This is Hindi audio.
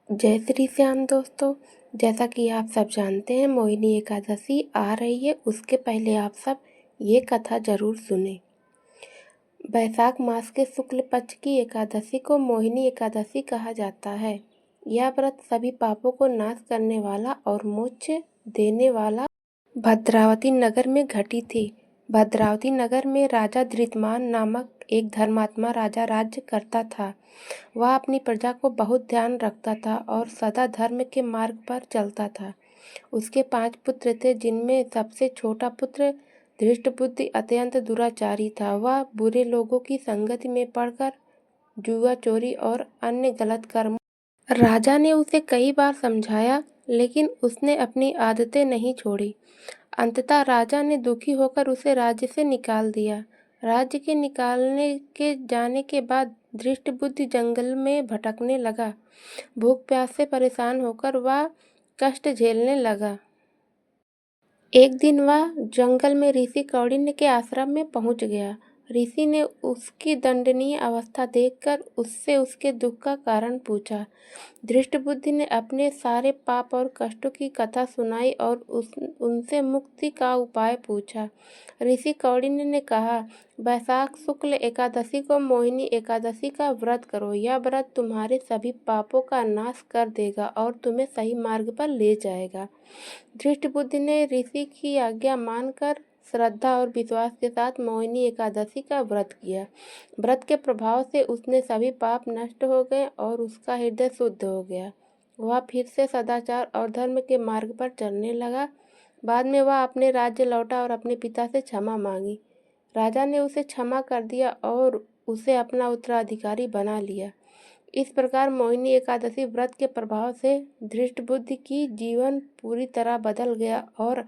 जय श्री श्याम दोस्तों। जैसा कि आप सब जानते हैं, मोहिनी एकादशी आ रही है। उसके पहले आप सब ये कथा जरूर सुने। वैशाख मास के शुक्ल पक्ष की एकादशी को मोहिनी एकादशी कहा जाता है। यह व्रत सभी पापों को नाश करने वाला और मोक्ष देने वाला भद्रावती नगर में घटी थी। भद्रावती नगर में राजा धृतमान नामक एक धर्मात्मा राजा राज्य करता था। वह अपनी प्रजा को बहुत ध्यान रखता था और सदा धर्म के मार्ग पर चलता था। उसके 5 पुत्र थे, जिनमें सबसे छोटा पुत्र धृष्टबुद्धि अत्यंत दुराचारी था। वह बुरे लोगों की संगति में पड़कर जुआ, चोरी और अन्य गलत कर्म। राजा ने उसे कई बार समझाया, लेकिन उसने अपनी आदतें नहीं छोड़ी। अंततः राजा ने दुखी होकर उसे राज्य से निकाल दिया। राज्य के निकालने के जाने के बाद धृष्टबुद्धि जंगल में भटकने लगा। भूख प्यास से परेशान होकर वह कष्ट झेलने लगा। एक दिन वह जंगल में ऋषि कौंडिन्य के आश्रम में पहुंच गया। ऋषि ने उसकी दंडनीय अवस्था देखकर उससे उसके दुख का कारण पूछा। धृष्टबुद्धि ने अपने सारे पाप और कष्टों की कथा सुनाई और उनसे मुक्ति का उपाय पूछा। ऋषि कौंडिन्य ने कहा, वैशाख शुक्ल एकादशी को मोहिनी एकादशी का व्रत करो। यह व्रत तुम्हारे सभी पापों का नाश कर देगा और तुम्हें सही मार्ग पर ले जाएगा। धृष्टबुद्धि ने ऋषि की आज्ञा मानकर श्रद्धा और विश्वास के साथ मोहिनी एकादशी का व्रत किया। व्रत के प्रभाव से उसने सभी पाप नष्ट हो गए और उसका हृदय शुद्ध हो गया। वह फिर से सदाचार और धर्म के मार्ग पर चलने लगा। बाद में वह अपने राज्य लौटा और अपने पिता से क्षमा मांगी। राजा ने उसे क्षमा कर दिया और उसे अपना उत्तराधिकारी बना लिया। इस प्रकार मोहिनी एकादशी व्रत के प्रभाव से धृष्टबुद्धि की जीवन पूरी तरह बदल गया और